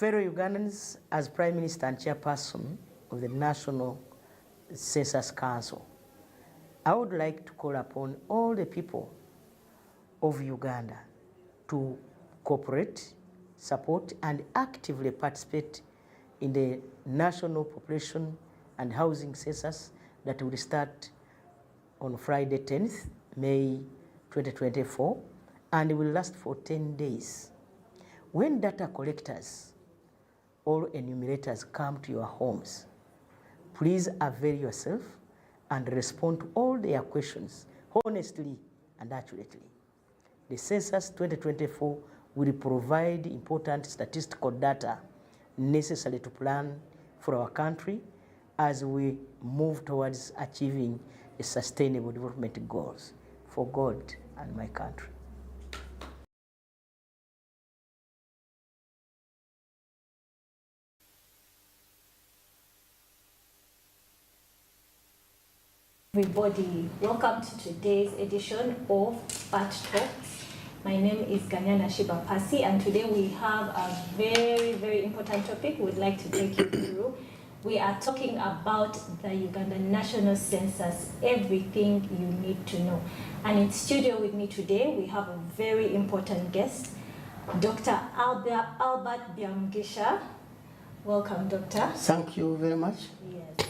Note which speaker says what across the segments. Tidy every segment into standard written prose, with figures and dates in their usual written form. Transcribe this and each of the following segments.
Speaker 1: Fellow Ugandans, as Prime Minister and Chairperson of the National Census Council, I would like to call upon all the people of Uganda to cooperate, support, and actively participate in the National Population and Housing Census that will start on Friday 10th, May 2024, and will last for 10 days. When data collectors or enumerators come to your homes, please avail yourself and respond to all their questions honestly and accurately. The Census 2024 will provide important statistical data necessary to plan for our country as we move towards achieving the sustainable development goals for God and my country.
Speaker 2: Everybody, welcome to today's edition of Bat Talks. My name is Ganyana Shiba Pasi, and today we have a very, very important topic we'd like to take you through. We are talking about the Ugandan National Census, everything you need to know. And in studio with me today, we have a very important guest, Dr. Albert Byamgisha. Welcome, Doctor.
Speaker 1: Thank you very much.
Speaker 2: Yes.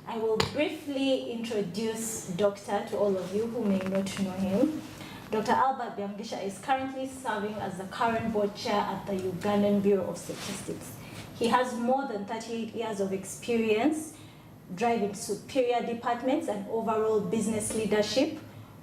Speaker 2: I will briefly introduce Doctor to all of you who may not know him. Dr. Albert Byamgisha is currently serving as the current board chair at the Ugandan Bureau of Statistics. He has more than 38 years of experience driving superior departments and overall business leadership,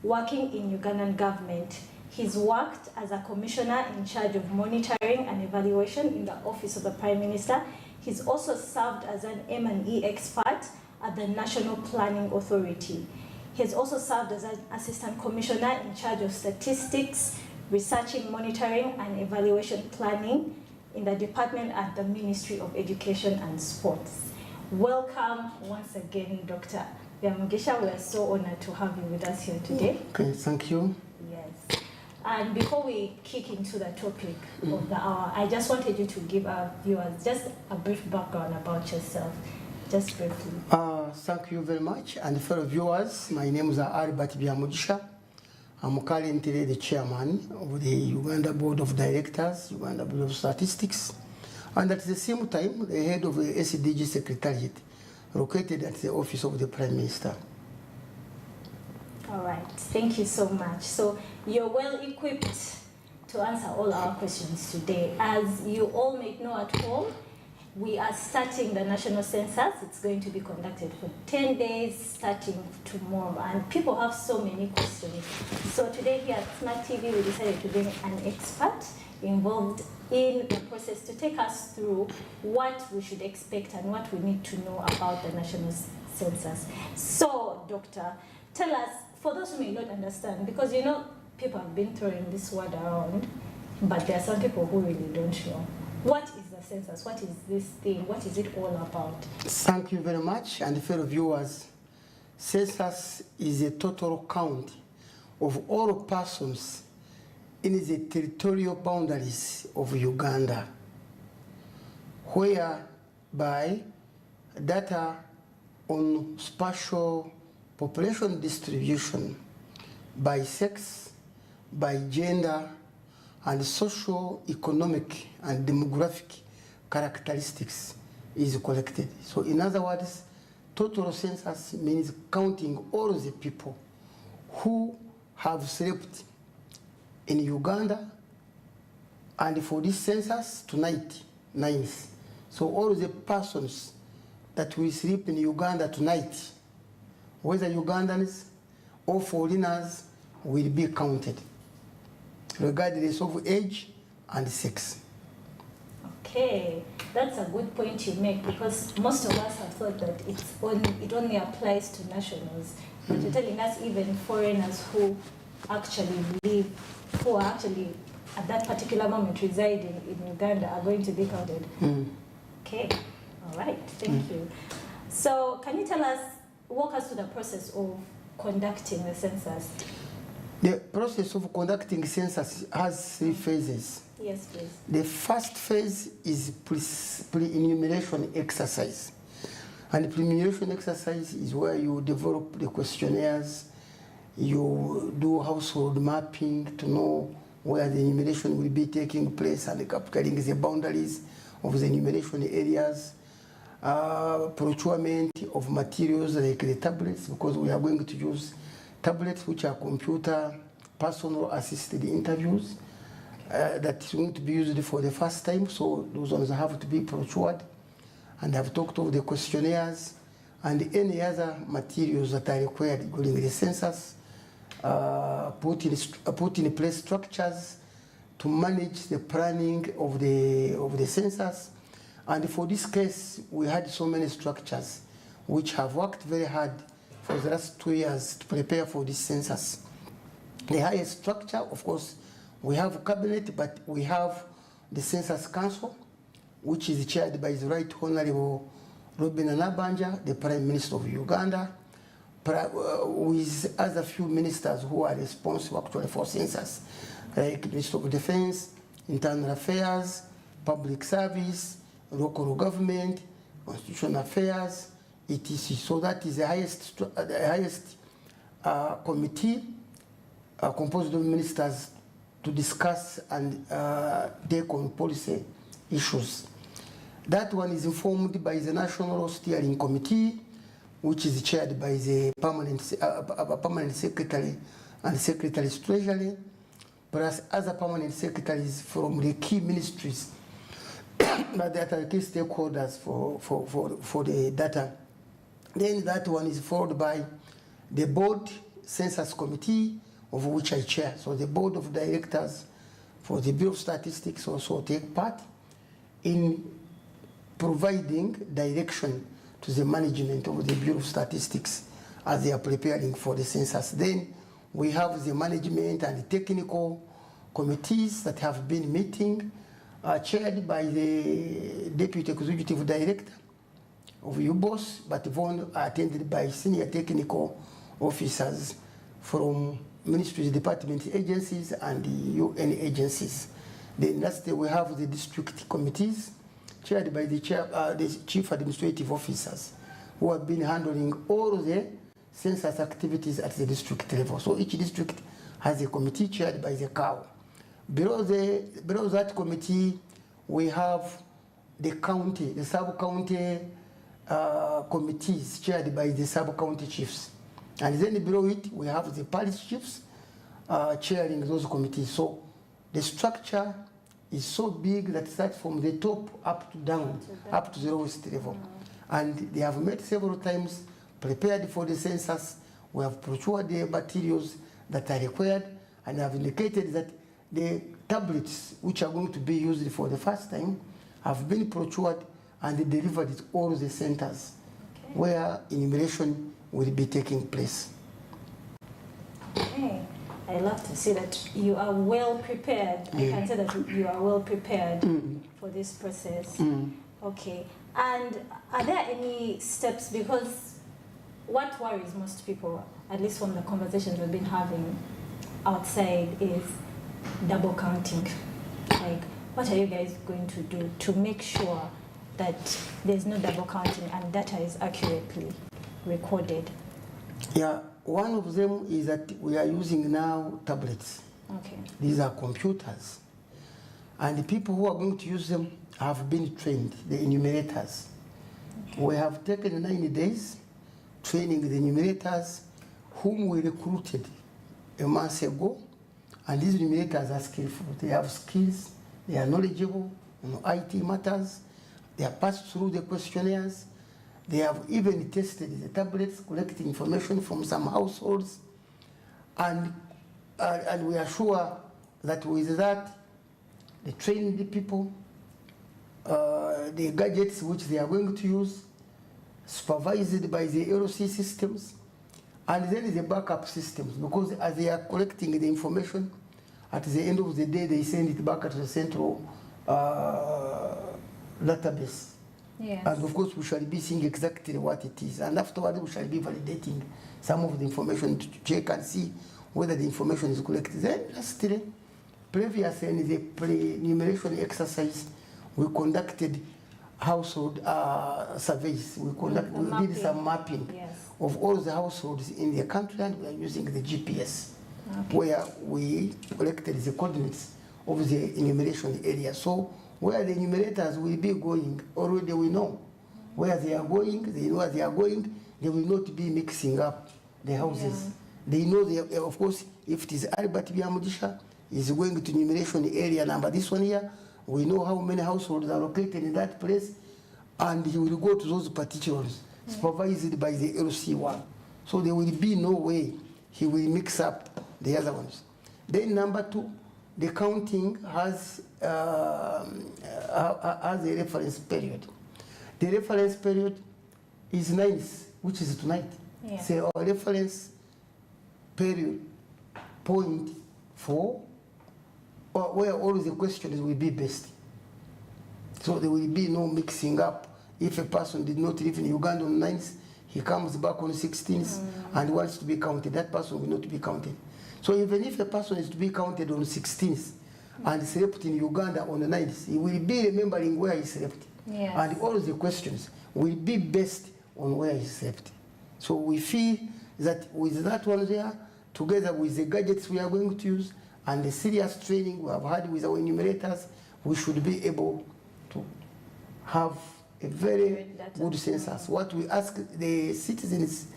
Speaker 2: working in Ugandan government. He's worked as a commissioner in charge of monitoring and evaluation in the Office of the Prime Minister. He's also served as an M&E expert at the National Planning Authority. He has also served as an assistant commissioner in charge of statistics, researching, monitoring, and evaluation planning in the department at the Ministry of Education and Sports. Welcome once again, Dr. Byamgisha. We are so honored to have you with us here today.
Speaker 1: Okay, thank you.
Speaker 2: Yes. And before we kick into the topic of the hour, I just wanted you to give our viewers just a brief background about yourself. Just briefly.
Speaker 3: Thank you very much. And fellow viewers, my name is Albert Byamgisha. I'm currently the chairman of the Uganda Board of Directors, Uganda Board of Statistics, and at the same time, the head of the SDG Secretariat, located at the Office of the Prime Minister.
Speaker 2: All right, thank you so much. So you're well equipped to answer all our questions today. As you all may know at home, we are starting the national census. It's going to be conducted for 10 days starting tomorrow, and people have so many questions. So today here at Smart TV, we decided to bring an expert involved in the process to take us through what we should expect and what we need to know about the national census. So, Doctor, tell us, for those who may not understand, because you know people have been throwing this word around, but there are some people who really don't know. What is the census? What is this thing? What is it all about?
Speaker 3: Thank you very much. And fellow viewers, census is a total count of all persons in the territorial boundaries of Uganda, whereby data on spatial population distribution by sex, by gender, and social, economic, and demographic characteristics is collected. So in other words, total census means counting all the people who have slept in Uganda, and for this census tonight, 9th. So all the persons that will sleep in Uganda tonight, whether Ugandans or foreigners, will be counted, regardless of age and sex.
Speaker 2: Okay, that's a good point you make, because most of us have thought that it only applies to nationals. But you're telling us even foreigners who actually live, who are actually at that particular moment residing in Uganda are going to be counted. Okay, all right, thank you. So can you tell us, walk us through the process of conducting the census?
Speaker 3: The process of conducting census has 3 phases.
Speaker 2: Yes, please.
Speaker 3: The first phase is pre-enumeration exercise. And the pre-enumeration exercise is where you develop the questionnaires, you do household mapping to know where the enumeration will be taking place and capturing the boundaries of the enumeration areas, procurement of materials like the tablets, because we are going to use tablets which are computer personal assisted interviews that is going to be used for the first time, so those ones have to be procured, and have talked of the questionnaires and any other materials that are required during the census, put in place structures to manage the planning of the census. And for this case, we had so many structures which have worked very hard for the last 2 years to prepare for this census. The highest structure, of course, we have a cabinet, but we have the Census Council, which is chaired by the Right Honorable Robin Nabanja, the Prime Minister of Uganda, with other few ministers who are responsible actually for census, like Minister of Defense, Internal Affairs, Public Service, Local Government, Constitutional Affairs, etc. So that is the highest committee composed of ministers to discuss and take on policy issues. That one is informed by the National Steering Committee, which is chaired by the permanent secretary and secretary's treasury, plus other permanent secretaries from the key ministries that are key stakeholders for the data. Then that one is followed by the board census committee, of which I chair. So the board of directors for the Bureau of Statistics also take part in providing direction to the management of the Bureau of Statistics as they are preparing for the census. Then we have the management and the technical committees that have been meeting, chaired by the Deputy Executive Director of UBOS, but attended by senior technical officers from ministries, departments, agencies, and the UN agencies. Then lastly, we have the district committees, chaired by the chief administrative officers, who have been handling all the census activities at the district level. So each district has a committee chaired by the COW. Below that committee, we have the county, the sub-county committees chaired by the sub-county chiefs. And then below it, we have the parish chiefs chairing those committees. So the structure is so big that it starts from the top up to down, up to the lowest level. And they have met several times, prepared for the census. We have procured the materials that are required, and have indicated that the tablets which are going to be used for the first time have been procured and delivered at all the centers where enumeration will be taking place.
Speaker 2: Okay. I love to see that you are well prepared. I can say that you are well prepared for this process. Okay. And are there any steps, because what worries most people, at least from the conversations we've been having outside, is double counting. Like, what are you guys going to do to make sure that there's no double counting and data is accurately recorded?
Speaker 3: Yeah, one of them is that we are using now tablets.
Speaker 2: Okay.
Speaker 3: These are computers. And the people who are going to use them have been trained, the enumerators. Okay. We have taken 90 days training the enumerators whom we recruited a month ago. And these enumerators are skillful. They have skills, they are knowledgeable on IT matters, they have passed through the questionnaires, they have even tested the tablets, collecting information from some households. And we are sure that with that, they train the people, the gadgets which they are going to use, supervised by the LC systems, and then the backup systems, because as they are collecting the information, at the end of the day, they send it back to the central database.
Speaker 2: Yes.
Speaker 3: And of course, we shall be seeing exactly what it is. And afterwards, we shall be validating some of the information to check and see whether the information is correct. Then, lastly, Previously, in the pre-enumeration exercise, we conducted household surveys. We did some mapping of all the households in the country, and we are using the GPS, where we collected the coordinates of the enumeration area. So where the enumerators will be going, already we know where they are going, they know where they are going, they will not be mixing up the houses. They know, of course, if it is Albert Byamudisha, is going to enumeration area number this one here, we know how many households are located in that place, and he will go to those particulars, supervised by the LC1. So there will be no way he will mix up the other ones. Then number 2, the counting has a reference period. The reference period is 9, which is tonight. So our reference period point 4, where all the questions will be based. So there will be no mixing up. If a person did not live in Uganda on 9th, he comes back on 16th and wants to be counted, that person will not be counted. So even if a person is to be counted on 16th and slept in Uganda on the 9th, he will be remembering where he slept. And all the questions will be based on where he slept. So we feel that with that one there, together with the gadgets we are going to use and the serious training we have had with our enumerators, we should be able to have a very good census. What we ask the citizens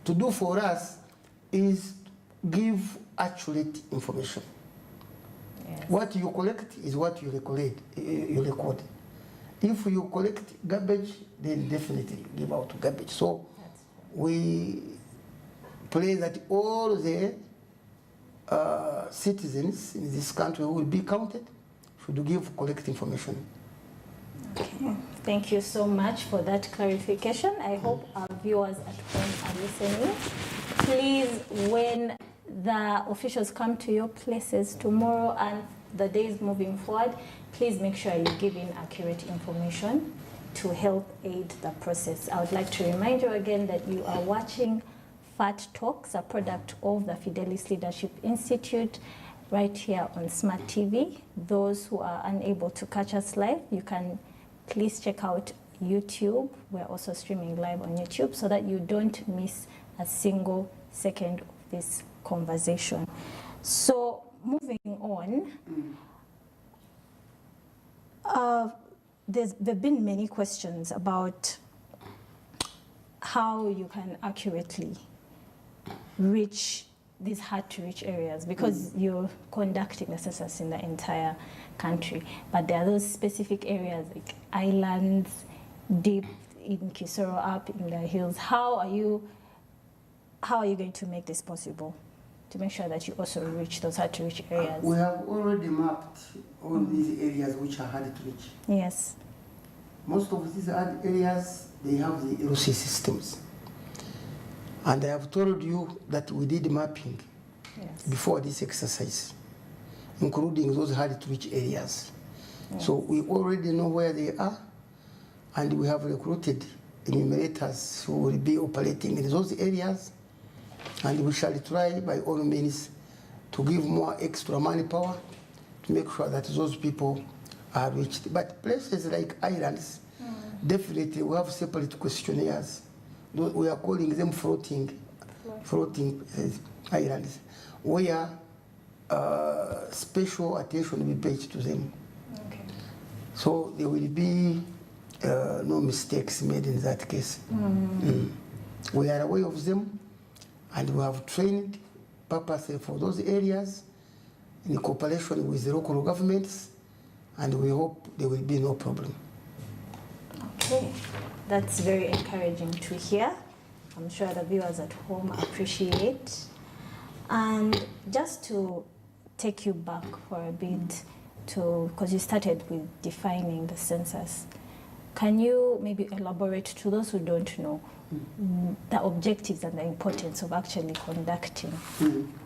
Speaker 3: to do for us is give accurate information. What you collect is what you record. If you collect garbage, then definitely give out garbage. So we pray that all the citizens in this country who will be counted should give correct information.
Speaker 2: Okay. Thank you so much for that clarification. I hope our viewers at home are listening. Please, when the officials come to your places tomorrow and the days moving forward, please make sure you give in accurate information to help aid the process. I would like to remind you again that you are watching FAT Talks, a product of the Fidelis Leadership Institute, right here on Smart TV. Those who are unable to catch us live, you can please check out YouTube. We're also streaming live on YouTube so that you don't miss a single second of this conversation. So moving on, there've been many questions about how you can accurately reach these hard-to-reach areas, because you're conducting the census in the entire country, but there are those specific areas like islands, deep in Kisoro, up in the hills. How are you going to make this possible to make sure that you also reach those hard-to-reach areas?
Speaker 3: We have already mapped all these areas which are hard to reach.
Speaker 2: Yes.
Speaker 3: Most of these hard areas, they have the LC systems. And I have told you that we did mapping before this exercise, including those hard-to-reach areas. So we already know where they are, and we have recruited enumerators who will be operating in those areas, and we shall try by all means to give more extra manpower to make sure that those people are reached. But places like islands, definitely we have separate questionnaires. We are calling them floating islands, where special attention will be paid to them. Okay. So there will be no mistakes made in that case. We are aware of them, and we have trained purposely for those areas in cooperation with the local governments, and we hope there will be no problem.
Speaker 2: Okay, that's very encouraging to hear. I'm sure the viewers at home appreciate. And just to take you back for a bit, because you started with defining the census, can you maybe elaborate to those who don't know the objectives and the importance of actually conducting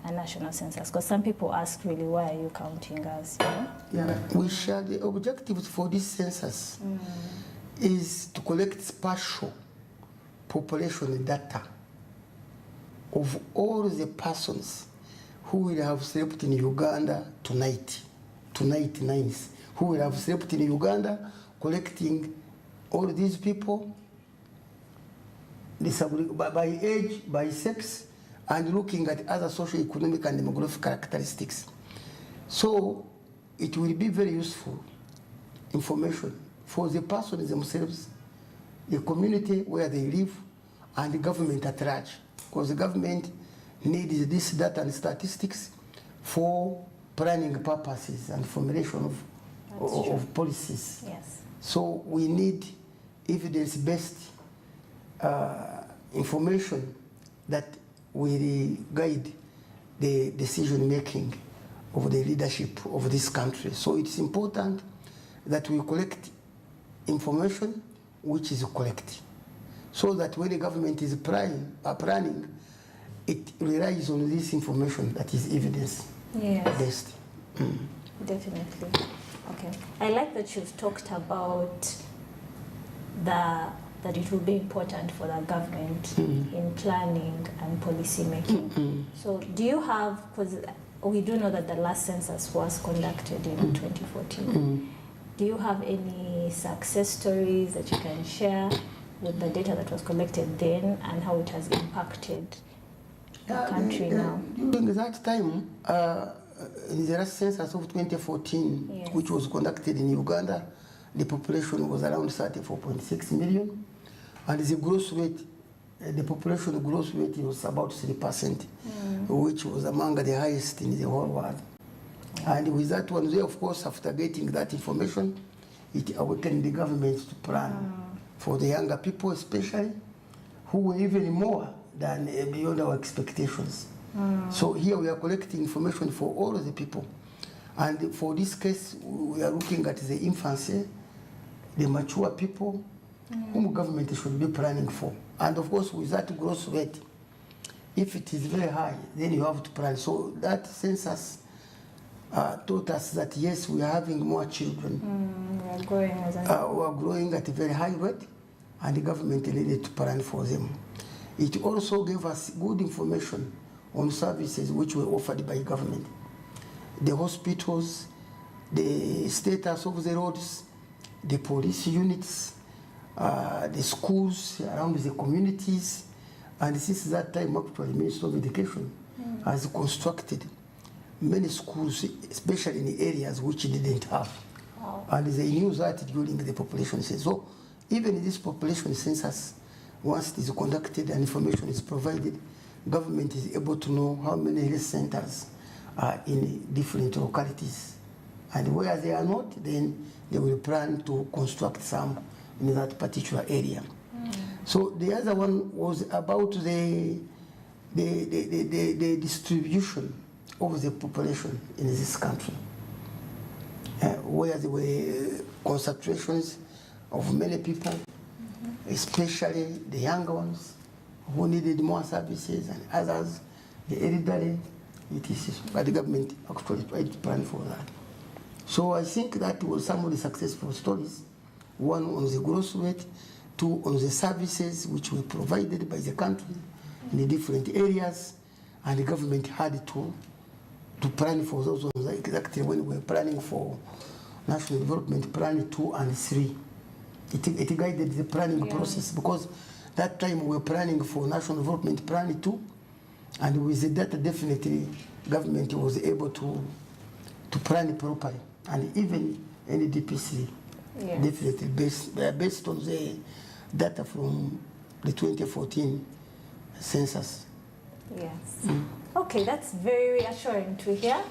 Speaker 2: a national census? Because some people ask, really, why are you counting us? You know?
Speaker 3: We share the objectives for this census is to collect spatial population data of all the persons who will have slept in Uganda tonight. to night nines who will have slept in Uganda, collecting all these people by age, by sex, and looking at other socio-economic and demographic characteristics. So it will be very useful information for the persons themselves, the community where they live, and the government at large, because the government needs this data and statistics for planning purposes and formulation of policies.
Speaker 2: Yes.
Speaker 3: So we need evidence-based information that will guide the decision-making of the leadership of this country. So it's important that we collect information which is correct, so that when the government is planning, it relies on this information that is evidence-based.
Speaker 2: Yes. Definitely. Okay. I like that you've talked about that it will be important for the government in planning and policy making. So do you have, because we do know that the last census was conducted in 2014, do you have any success stories that you can share with the data that was collected then and how it has impacted the country now?
Speaker 3: During that time, in the last census of 2014,
Speaker 2: yes,
Speaker 3: which was conducted in Uganda, the population was around 34.6 million, and the gross rate, the population growth rate was about 3%, which was among the highest in the whole world. And with that one, they, of course, after getting that information, it awakened the government to plan for the younger people, especially, who were even more than beyond our expectations. So here we are collecting information for all of the people. And for this case, we are looking at the infancy, the mature people, whom government should be planning for. And of course, with that growth rate, if it is very high, then you have to plan. So that census taught us that yes, we are having more children.
Speaker 2: We are growing
Speaker 3: we are growing at a very high rate, and the government needed to plan for them. It also gave us good information on services which were offered by government. The hospitals, the status of the roads, the police units, the schools around the communities, and since that time, actually, Ministry of Education has constructed many schools, especially in areas which didn't have. And they knew that during the population census. So even in this population census, once it is conducted and information is provided, government is able to know how many health centers are in different localities. And where they are not, then they will plan to construct some in that particular area. So the other one was about the distribution of the population in this country, where there were concentrations of many people, especially the younger ones who needed more services, and others, the elderly, etc. But the government actually tried to plan for that. So I think that was some of the successful stories. One on the growth rate, two on the services which were provided by the country in the different areas, and the government had to plan for those ones exactly when we were planning for National Development Plan 2 and 3. It guided the planning process, because that time we were planning for National Development Plan 2, and with the data, definitely government was able to plan properly, and even NDPC definitely based on the data from the 2014 census.
Speaker 2: Yes. Okay, that's very reassuring to hear.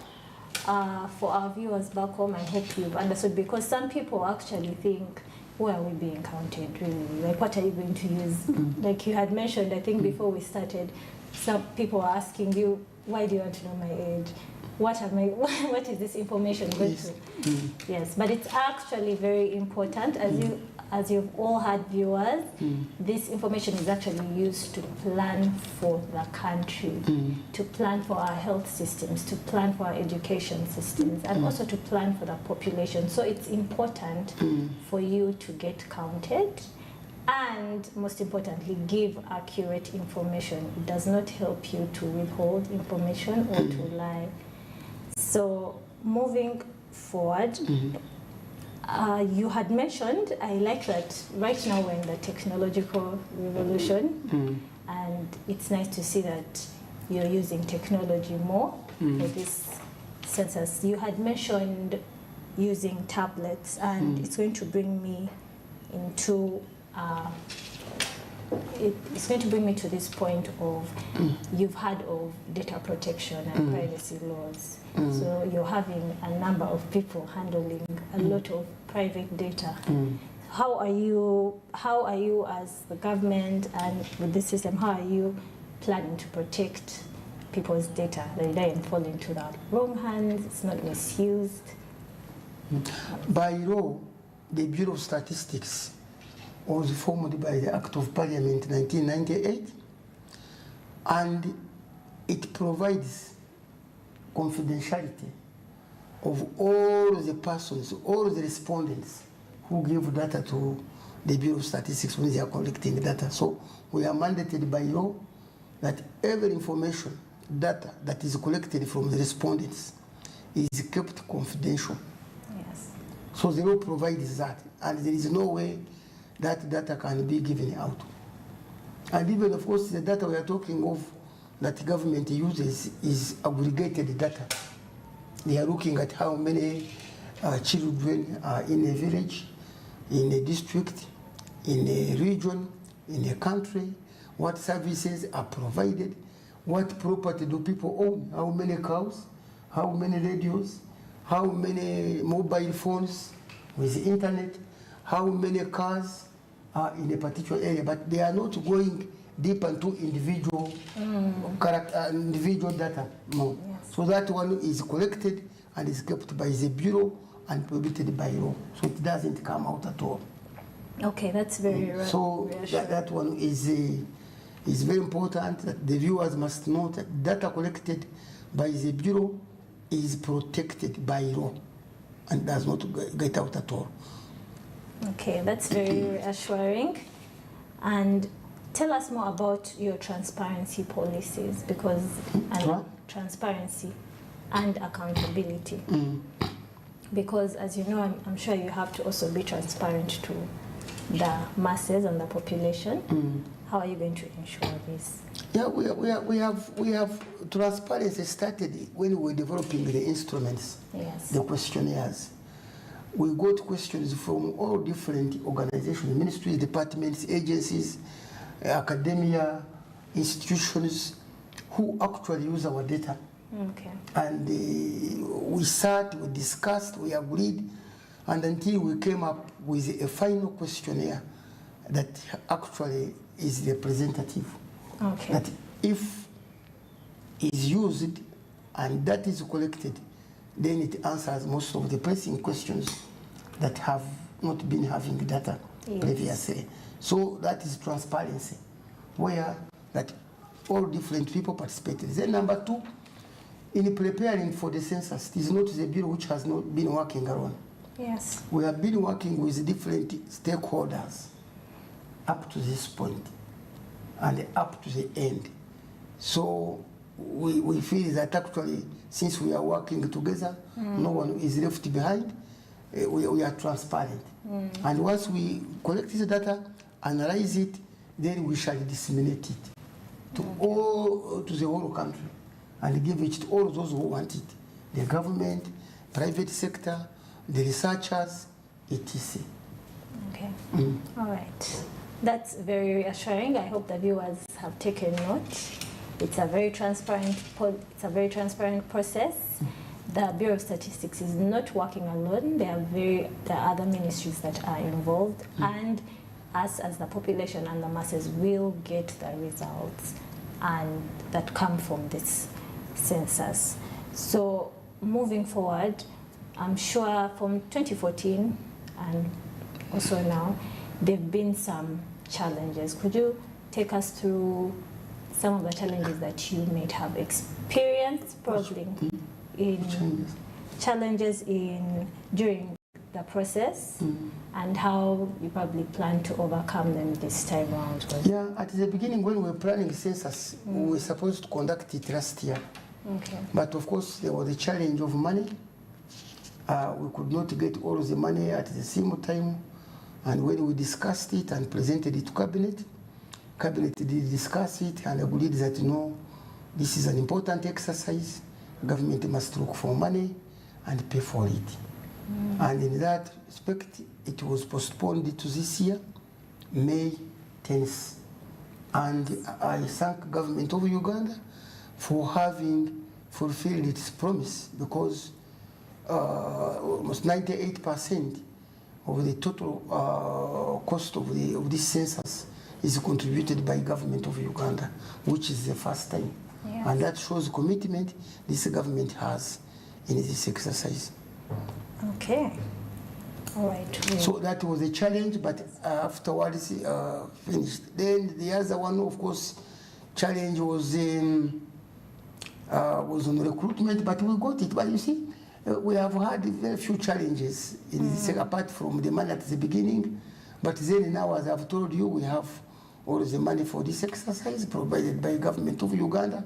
Speaker 2: For our viewers back home, I hope you've understood, because some people actually think, where are we being counted really? Like, what are you going to use? Like you had mentioned, I think before we started, some people are asking you, why do you want to know my age? What what is this information going to? Yes, but it's actually very important. As you've all had viewers, this information is actually used to plan for the country, to plan for our health systems, to plan for our education systems, and also to plan for the population. So it's important for you to get counted, and most importantly, give accurate information. It does not help you to withhold information or to lie. So moving forward, you had mentioned, I like that right now we're in the technological revolution, and it's nice to see that you're using technology more for this census. You had mentioned using tablets, and it's going to bring me into it's going to bring me to this point of you've heard of data protection and privacy laws. So you're having a number of people handling a lot of private data. How are you as the government and with this system, how are you planning to protect people's data, that it doesn't fall into the wrong hands, it's not misused?
Speaker 3: By law, the Bureau of Statistics was formed by the Act of Parliament 1998, and it provides confidentiality of all the persons, all the respondents who give data to the Bureau of Statistics when they are collecting data. So we are mandated by law that every information, data that is collected from the respondents is kept confidential.
Speaker 2: Yes.
Speaker 3: So the law provides that, and there is no way that data can be given out. And even, of course, the data we are talking of that government uses is aggregated data. They are looking at how many children are in a village, in a district, in a region, in a country, what services are provided, what property do people own, how many cows, how many radios, how many mobile phones with the internet, how many cars are in a particular area, but they are not going deep into individual individual data. No.
Speaker 2: Yes.
Speaker 3: So that one is collected and is kept by the Bureau and prohibited by law. So it doesn't come out at all.
Speaker 2: Okay, that's very
Speaker 3: So that one is very important. That the viewers must know that data collected by the Bureau is protected by law and does not get out at all.
Speaker 2: Okay, that's very reassuring. And tell us more about your transparency policies, because transparency and accountability. Because as you know, I'm sure you have to also be transparent to the masses and the population. How are you going to ensure this?
Speaker 3: Yeah, we have transparency started when we were developing the instruments,
Speaker 2: Yes.
Speaker 3: the questionnaires. We got questions from all different organizations, ministries, departments, agencies, academia, institutions, who actually use our data.
Speaker 2: Okay.
Speaker 3: And we sat, we discussed, we agreed, and until we came up with a final questionnaire that actually is representative.
Speaker 2: Okay.
Speaker 3: That if is used and that is collected, then it answers most of the pressing questions that have not been having data previously. So that is transparency, where that all different people participated. Then number two, in preparing for the census, it is not the Bureau which has not been working alone.
Speaker 2: Yes.
Speaker 3: We have been working with different stakeholders up to this point and up to the end. So we feel that actually, since we are working together, no one is left behind. We are transparent. And once we collect this data, analyze it, then we shall disseminate it to the whole country and give it to all those who want it. The government, private sector, the researchers, etc. Okay.
Speaker 2: All right. That's very reassuring. I hope the viewers have taken note. It's a very transparent process. The Bureau of Statistics is not working alone. There are other ministries that are involved, and us as the population and the masses will get the results and that come from this census. So moving forward, I'm sure from 2014 and also now, there have been some challenges. Could you take us through some of the challenges that you may have experienced, probably challenges during the process, and how you probably plan to overcome them this time around?
Speaker 3: Yeah, at the beginning when we were planning census, we were supposed to conduct it last year.
Speaker 2: Okay.
Speaker 3: But of course, there was a challenge of money, we could not get all the money at the same time. And when we discussed it and presented it to Cabinet, Cabinet did discuss it and agreed that no, this is an important exercise. Government must look for money and pay for it. And in that respect, it was postponed to this year, May 10th. And I thank government of Uganda for having fulfilled its promise, because almost 98% of the total cost of this census is contributed by government of Uganda, which is the first time.
Speaker 2: Yes.
Speaker 3: And that shows commitment this government has in this exercise.
Speaker 2: Okay. All right.
Speaker 3: So that was a challenge, but afterwards finished. Then the other one, of course, challenge was on recruitment, but we got it. But you see, we have had very few challenges in this, apart from the money at the beginning. But then now, as I've told you, we have all the money for this exercise provided by government of Uganda.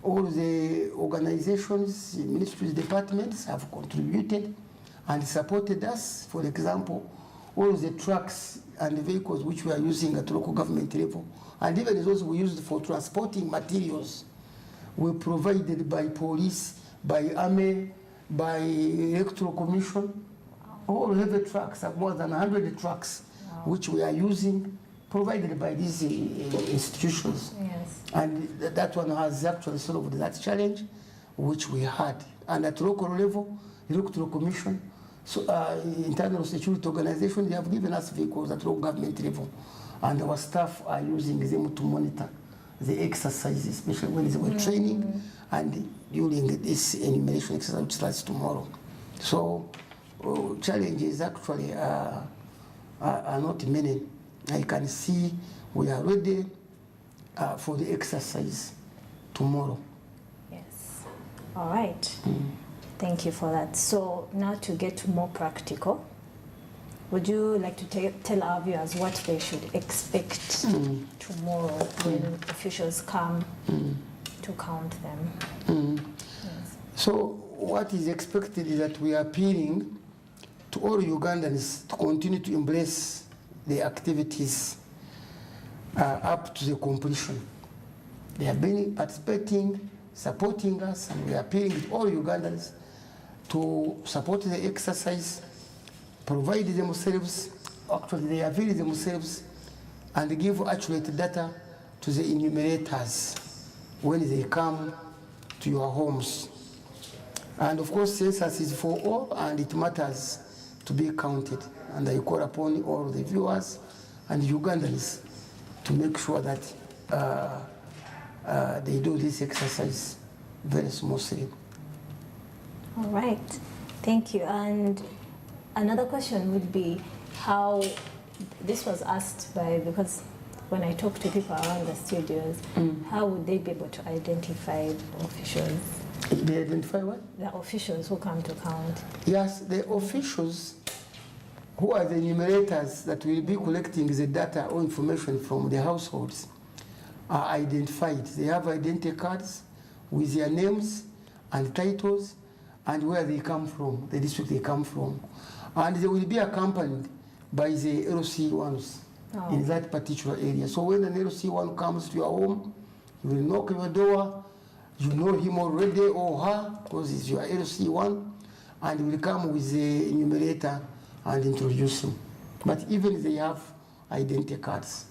Speaker 3: All the organizations, ministries, departments have contributed and supported us. For example, all the trucks and the vehicles which we are using at local government level, and even those we used for transporting materials, were provided by police, by army, by electoral commission. All heavy trucks, more than 100 trucks, which we are using, provided by these institutions.
Speaker 2: Yes.
Speaker 3: And that one has actually solved that challenge which we had. And at local level, electoral commission, so internal security organization, they have given us vehicles at local government level. And our staff are using them to monitor the exercises, especially when they were training and during this enumeration exercise which starts tomorrow. So challenges actually are not many. I can see we are ready for the exercise tomorrow.
Speaker 2: Yes. All right. Thank you for that. So now to get more practical, would you like to tell our viewers what they should expect tomorrow when officials come to count them? Yes.
Speaker 3: So what is expected is that we are appealing to all Ugandans to continue to embrace the activities up to the completion. They have been participating, supporting us, and we are appealing to all Ugandans to support the exercise, provide themselves, actually they avail themselves, and give accurate data to the enumerators when they come to your homes. And of course, census is for all, and it matters to be counted. And I call upon all the viewers and Ugandans to make sure that they do this exercise very smoothly.
Speaker 2: All right. Thank you. And another question would be how this was asked by, because when I talk to people around the studios, how would they be able to identify the officials?
Speaker 3: They identify what?
Speaker 2: The officials who come to count.
Speaker 3: Yes, the officials who are the enumerators that will be collecting the data or information from the households are identified. They have identity cards with their names and titles and where they come from, the district they come from. And they will be accompanied by the LC1s in that particular area. So when an LC1 comes to your home, you will knock on your door, you know him already or her because it's your LC1, and you will come with the enumerator and introduce him. But even they have identity cards.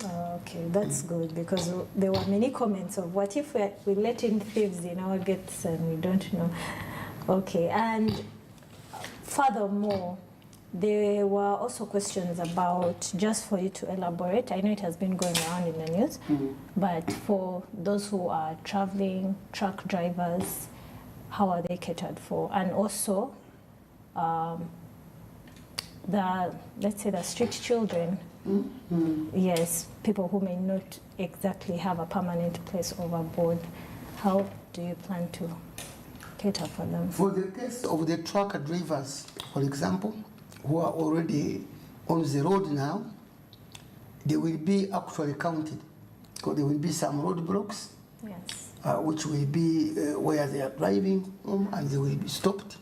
Speaker 2: Okay, that's good, because there were many comments of what if we let in thieves in our gates and we don't know. Okay, and furthermore, there were also questions about, just for you to elaborate, I know it has been going around in the news, but for those who are traveling, truck drivers, how are they catered for? And also, let's say the street children, yes, people who may not exactly have a permanent place overboard, how do you plan to cater for them?
Speaker 3: For the case of the truck drivers, for example, who are already on the road now, they will be actually counted, because there will be some roadblocks,
Speaker 2: yes,
Speaker 3: which will be where they are driving and they will be stopped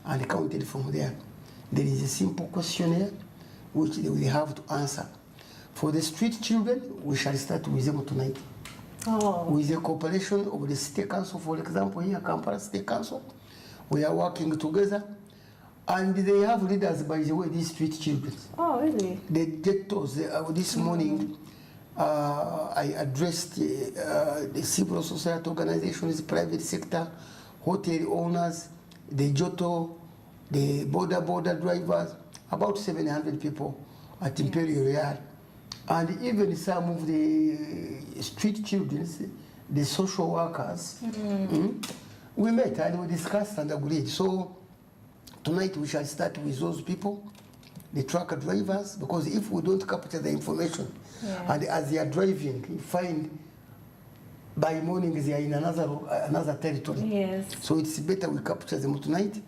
Speaker 3: and counted from there. There is a simple questionnaire which they will have to answer. For the street children, we shall start with them tonight. With the cooperation of the City Council, for example, here, Kampala City Council, we are working together. And they have leaders, by the way, these street children.
Speaker 2: Oh, really?
Speaker 3: The ghettos. This morning, I addressed the civil society organizations, private sector, hotel owners, the Joto, the border drivers, about 700 people at Imperial Real. And even some of the street children, the social workers, we met and we discussed and agreed. So tonight we shall start with those people, the truck drivers, because if we don't capture the information, and as they are driving, you find by morning they are in another territory.
Speaker 2: Yes.
Speaker 3: So it's better we capture them tonight,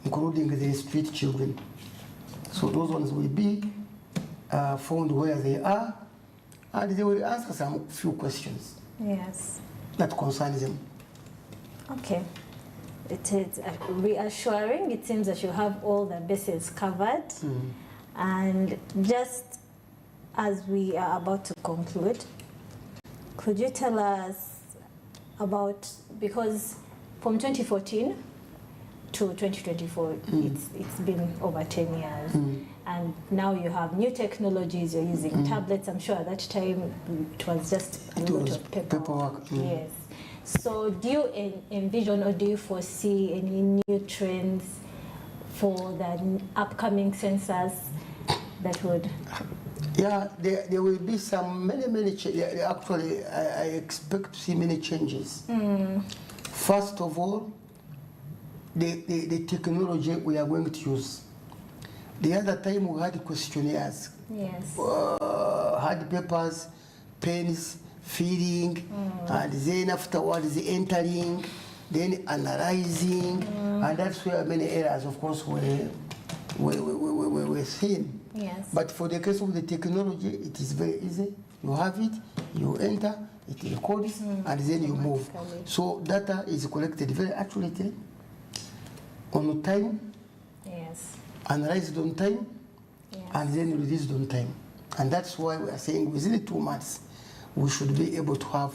Speaker 3: including the street children. So those ones will be found where they are, and they will answer some few questions.
Speaker 2: Yes.
Speaker 3: That concerns them.
Speaker 2: Okay. It is reassuring. It seems that you have all the bases covered. And just as we are about to conclude, could you tell us about, because from 2014 to 2024, it's been over 10 years. And now you have new technologies, you're using tablets. I'm sure at that time it was just a lot of paperwork. Yes. So do you envision or do you foresee any new trends for the upcoming census that would?
Speaker 3: Yeah, there will be some many changes. Actually, I expect to see many changes. First of all, the technology we are going to use. The other time we had questionnaires.
Speaker 2: Yes.
Speaker 3: Had papers, pens, filling, and then afterwards entering, then analyzing, and that's where many errors, of course, were seen.
Speaker 2: Yes.
Speaker 3: But for the case of the technology, it is very easy. You have it, you enter, it records, and then you move. So data is collected very accurately, on time,
Speaker 2: yes,
Speaker 3: analyzed on time,
Speaker 2: yes,
Speaker 3: and then released on time. And that's why we are saying within 2 months, we should be able to have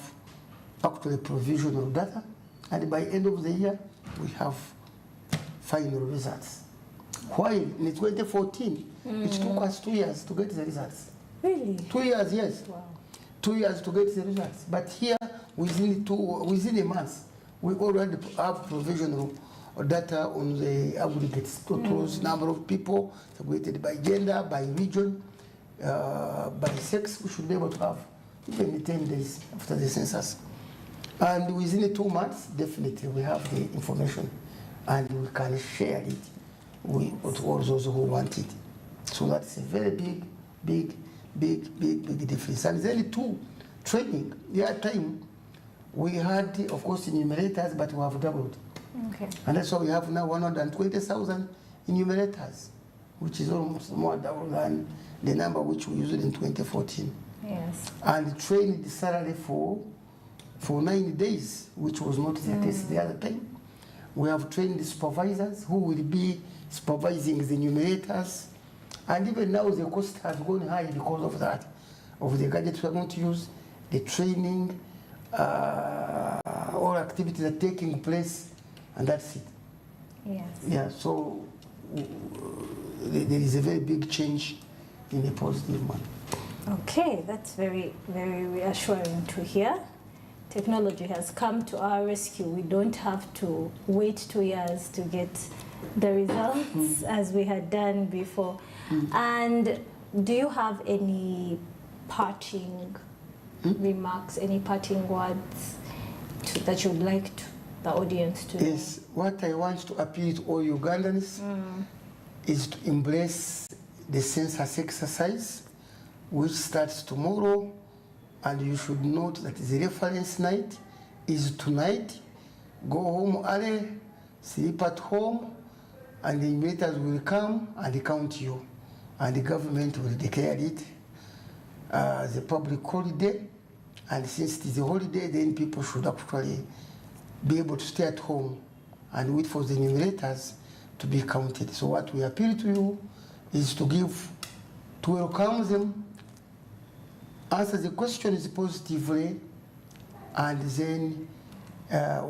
Speaker 3: actually provisional data, and by end of the year, we have final results. While in 2014, it took us 2 years to get the results.
Speaker 2: Really?
Speaker 3: 2 years, yes.
Speaker 2: Wow.
Speaker 3: 2 years to get the results. But here, within a month, we already have provisional data on the aggregate totals, number of people, separated by gender, by region, by sex. We should be able to have even 10 days after the census. And within 2 months, definitely we have the information and we can share it with all those who want it. So that's a very big difference. And then training. The other time, we had, of course, enumerators, but we have doubled.
Speaker 2: Okay.
Speaker 3: And that's why we have now 120,000 enumerators, which is almost more double than the number which we used in 2014.
Speaker 2: Yes.
Speaker 3: And trained the salary for 9 days, which was not the case the other time. We have trained the supervisors who will be supervising the enumerators. And even now the cost has gone high because of that, of the gadgets we are going to use, the training, all activities are taking place, and that's it.
Speaker 2: Yes.
Speaker 3: Yeah, so there is a very big change in a positive manner.
Speaker 2: Okay, that's very reassuring to hear. Technology has come to our rescue. We don't have to wait 2 years to get the results as we had done before. And do you have any parting remarks, any parting words that you would like the audience to know?
Speaker 3: Yes, what I want to appeal to all Ugandans is to embrace the census exercise, which starts tomorrow. And you should note that the reference night is tonight. Go home early, sleep at home, and the enumerators will come and count you. And the government will declare it as a public holiday. And since it is a holiday, then people should actually be able to stay at home and wait for the enumerators to be counted. So what we appeal to you is to welcome them, answer the questions positively, and then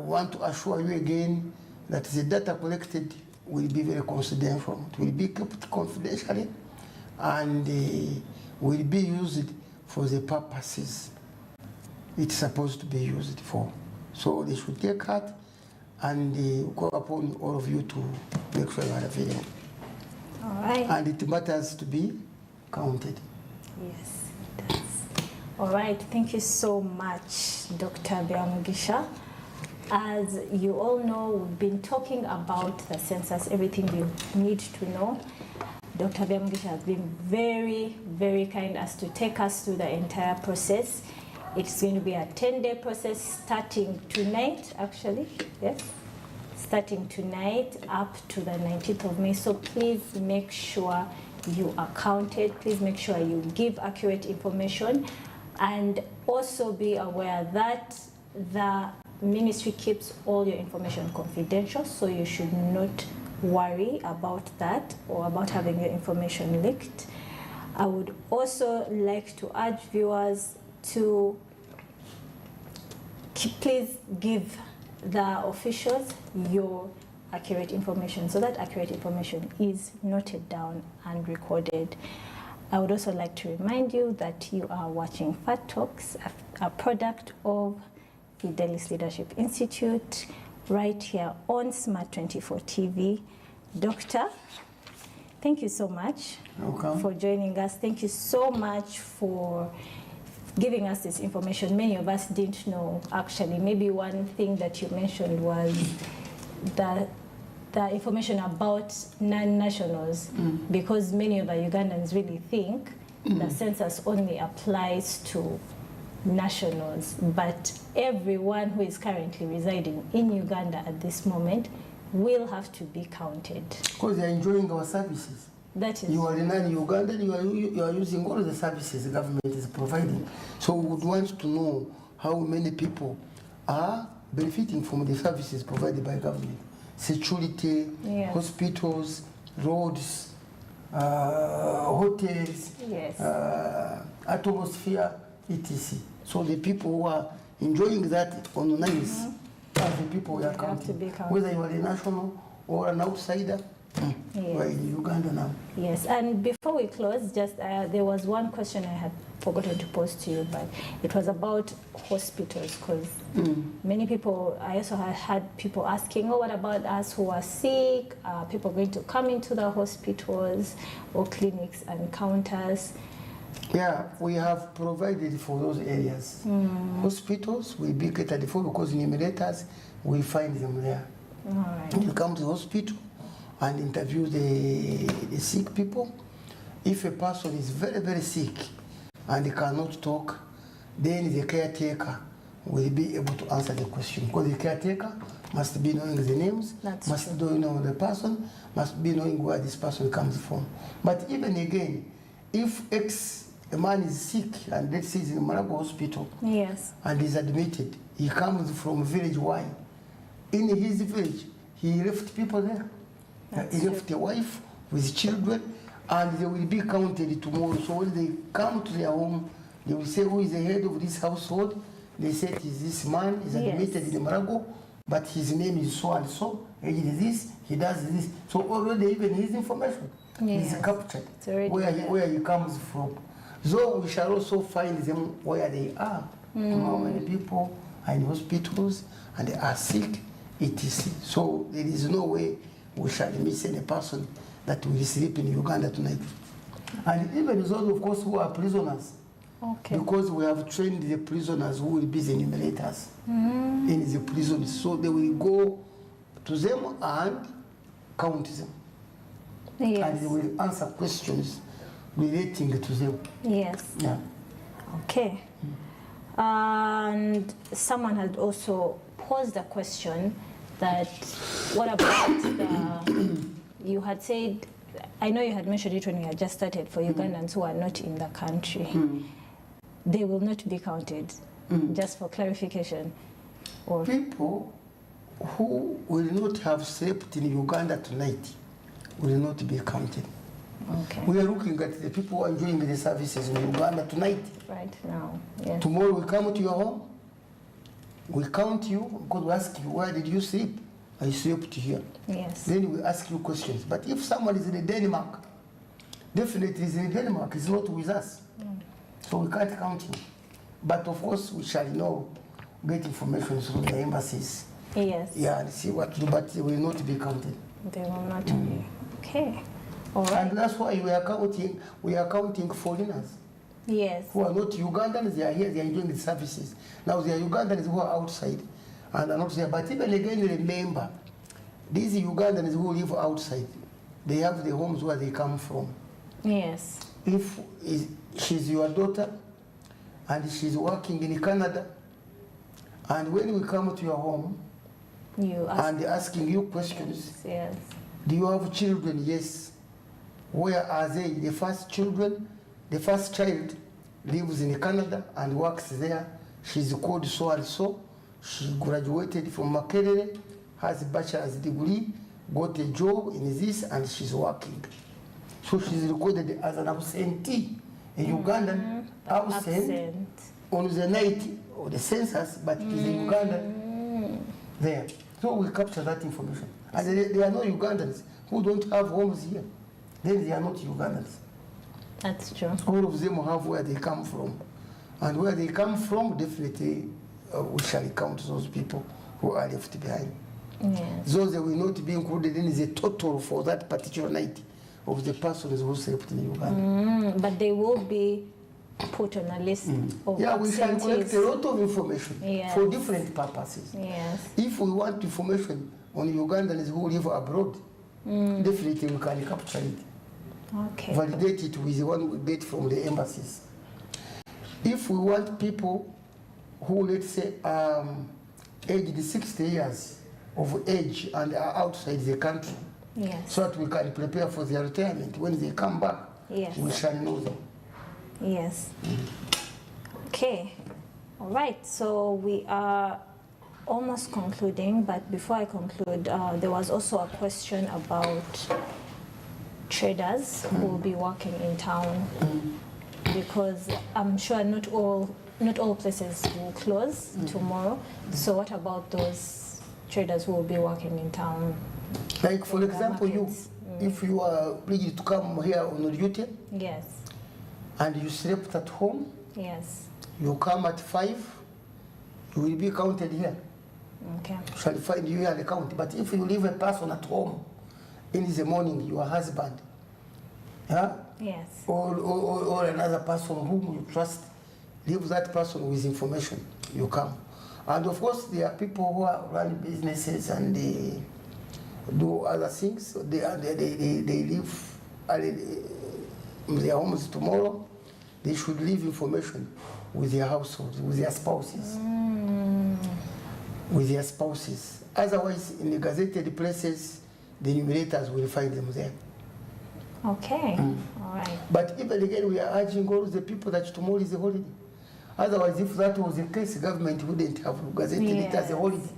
Speaker 3: want to assure you again that the data collected will be very confidential. It will be kept confidentially and will be used for the purposes it's supposed to be used for. So they should take heart and call upon all of you to make sure you are available.
Speaker 2: All right.
Speaker 3: And it matters to be counted.
Speaker 2: Yes, it does. All right. Thank you so much, Dr. Byamugisha. As you all know, we've been talking about the census, everything you need to know. Dr. Byamugisha has been very, very kind as to take us through the entire process. It's going to be a 10-day process starting tonight, actually, yes? Starting tonight up to the 19th of May. So please make sure you are counted. Please make sure you give accurate information. And also be aware that the ministry keeps all your information confidential, so you should not worry about that or about having your information leaked. I would also like to urge viewers to please give the officials your accurate information, so that accurate information is noted down and recorded. I would also like to remind you that you are watching Fat Talks, a product of Fidelis Leadership Institute, right here on Smart 24 TV. Doctor, thank you so much for joining us. Thank you so much for giving us this information. Many of us didn't know, actually. Maybe one thing that you mentioned was the information about non-nationals, because many of our Ugandans really think the census only applies to nationals, but everyone who is currently residing in Uganda at this moment will have to be counted.
Speaker 3: Because they are enjoying our services.
Speaker 2: That is.
Speaker 3: You are in Uganda, you are using all the services the government is providing. So we would want to know how many people are benefiting from the services provided by government. Security,
Speaker 2: yes.
Speaker 3: Hospitals, roads, hotels,
Speaker 2: yes.
Speaker 3: Atmosphere, etc. So the people who are enjoying that on nice are the people we are counting. Whether you are a national or an outsider, yes. We're in Uganda now.
Speaker 2: Yes, and before we close, just there was one question I had forgotten to pose to you, but it was about hospitals, because many people, I also had people asking, oh, what about us who are sick? Are people going to come into the hospitals or clinics and count us?
Speaker 3: Yeah, we have provided for those areas. Hospitals will be catered for, because enumerators, we find them there.
Speaker 2: All right.
Speaker 3: You come to the hospital and interview the sick people. If a person is very, very sick and cannot talk, then the caretaker will be able to answer the question, because the caretaker must be knowing the names, must be knowing the person, must be knowing where this person comes from. But even again, if a man is sick and let's say he's in Marago Hospital,
Speaker 2: yes, and
Speaker 3: is admitted, he comes from village Y. In his village, he left people there. He left a wife with children, and they will be counted tomorrow. So when they come to their home, they will say, who is the head of this household? They say, it is this man, is admitted in Marago, but his name is so and so, age is this, he does this. So already even his information is captured, where he comes from. So we shall also find them where they are. To know how many people are in hospitals and they are sick, etc. So there is no way we shall miss any person that will sleep in Uganda tonight. And even those, of course, who are prisoners. Okay. Because we have trained the prisoners who will be the enumerators in the prisons. So they will go to them and count them. Yes. And they will answer questions relating to them. Yes. Yeah.
Speaker 2: Okay. And someone had also posed a question that, what about the, you had said, I know you had mentioned it when we had just started, for Ugandans who are not in the country, they will not be counted, just for clarification.
Speaker 3: Or people who will not have slept in Uganda tonight will not be counted.
Speaker 2: Okay.
Speaker 3: We are looking at the people enjoying the services in Uganda tonight.
Speaker 2: Right now, yes.
Speaker 3: Tomorrow we come to your home, we count you, because we ask you, where did you sleep? I slept here.
Speaker 2: Yes.
Speaker 3: Then we ask you questions. But if someone is in Denmark, definitely is in Denmark, is not with us. So we can't count him. But of course, we shall know, get information from the embassies.
Speaker 2: Yes.
Speaker 3: Yeah, and see what to do, but they will not be counted.
Speaker 2: They will not be. Okay. All right.
Speaker 3: And that's why we are counting foreigners
Speaker 2: Yes.
Speaker 3: who are not Ugandans, they are here, they are enjoying the services. Now they are Ugandans who are outside and are not there. But even again, remember, these Ugandans who live outside, they have the homes where they come from.
Speaker 2: Yes.
Speaker 3: If she's your daughter and she's working in Canada, and when we come to your home
Speaker 2: You ask.
Speaker 3: and asking you questions,
Speaker 2: Yes.
Speaker 3: do you have children? Yes. Where are they? The first child lives in Canada and works there. She's called so and so. She graduated from Makerere, has a bachelor's degree, got a job in this, and she's working. So she's recorded as an absentee, a Ugandan absent on the night of the census, but is a Ugandan there. So we capture that information. And there are no Ugandans who don't have homes here. Then they are not Ugandans.
Speaker 2: That's true.
Speaker 3: All of them have where they come from. And where they come from, definitely we shall count those people who are left behind.
Speaker 2: Yes.
Speaker 3: Those that will not be included in the total for that particular night of the persons who slept in Uganda.
Speaker 2: But they will be put on a list of
Speaker 3: Yeah, we shall collect
Speaker 2: absentees.
Speaker 3: a lot of information
Speaker 2: Yes.
Speaker 3: for different purposes.
Speaker 2: Yes.
Speaker 3: If we want information on Ugandans who live abroad, definitely we can capture it.
Speaker 2: Okay.
Speaker 3: Validate it with the one we get from the embassies. If we want people who, let's say, aged 60 years of age and are outside the country,
Speaker 2: Yes.
Speaker 3: so that we can prepare for their retirement, when they come back,
Speaker 2: Yes.
Speaker 3: we shall know them.
Speaker 2: Yes. Okay. All right. So we are almost concluding, but before I conclude, there was also a question about traders who will be working in town, because I'm sure not all places will close tomorrow. So what about those traders who will be working in town?
Speaker 3: Like, for
Speaker 2: In the
Speaker 3: example, you,
Speaker 2: markets.
Speaker 3: if you are ready to come here on duty
Speaker 2: Yes.
Speaker 3: and you slept at home,
Speaker 2: Yes.
Speaker 3: you come at 5, you will be counted here.
Speaker 2: Okay.
Speaker 3: Shall find you here and count. But if you leave a person at home in the morning, your husband, yeah,
Speaker 2: Yes.
Speaker 3: or another person whom you trust, leave that person with information, you come. And of course, there are people who are running businesses and they do other things. So they leave their homes tomorrow. They should leave information with their households, with their spouses. With their spouses. Otherwise, in the gazetted places, the enumerators will find them there.
Speaker 2: Okay. All right.
Speaker 3: But even again, we are urging all the people that tomorrow is a holiday. Otherwise, if that was the case, government wouldn't have gazetted it as a holiday.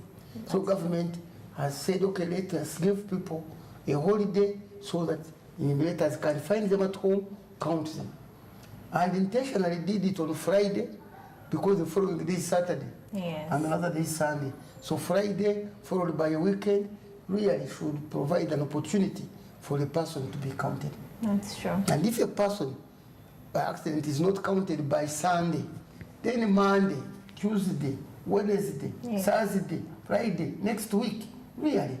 Speaker 3: So government has said, okay, let us give people a holiday so that enumerators can find them at home, count them. And intentionally did it on Friday because the following day is Saturday.
Speaker 2: Yes.
Speaker 3: And another day is Sunday. So Friday, followed by a weekend, really should provide an opportunity for a person to be counted.
Speaker 2: That's true.
Speaker 3: And if a person by accident is not counted by Sunday, then Monday, Tuesday, Wednesday,
Speaker 2: Yes.
Speaker 3: Thursday, Friday, next week, really,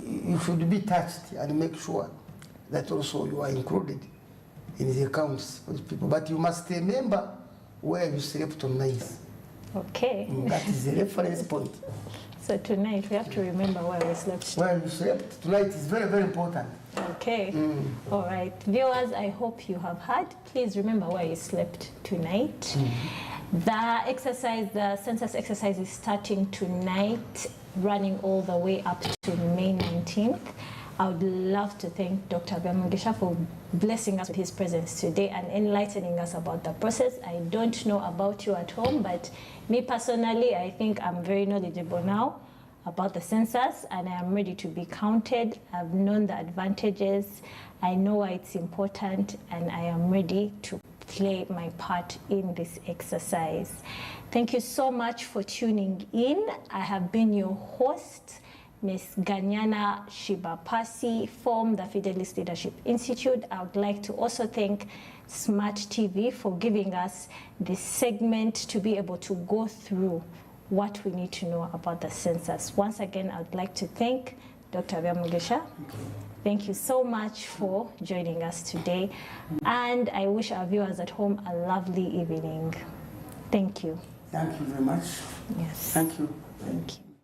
Speaker 3: you should be touched and make sure that also you are included in the accounts for the people. But you must remember where you slept on nights.
Speaker 2: Okay.
Speaker 3: That is the reference point.
Speaker 2: So tonight we have to remember where we slept.
Speaker 3: Where you slept tonight is very, very important.
Speaker 2: Okay. All right. Viewers, I hope you have heard. Please remember where you slept tonight. The census exercise is starting tonight, running all the way up to May 19th. I would love to thank Dr. Biamugisha for blessing us with his presence today and enlightening us about the process. I don't know about you at home, but me personally, I think I'm very knowledgeable now. about the census, and I am ready to be counted. I've known the advantages, I know why it's important, and I am ready to play my part in this exercise. Thank you so much for tuning in. I have been your host, Ms. Ganyana Shibapasi from the Fidelis Leadership Institute. I would like to also thank Smart TV for giving us this segment to be able to go through what we need to know about the census. Once again, I would like to thank Dr. Byamugisha. Thank you so much for joining us today. And I wish our viewers at home a lovely evening. Thank you.
Speaker 3: Thank you very much.
Speaker 2: Yes.
Speaker 3: Thank you.
Speaker 2: Thank you.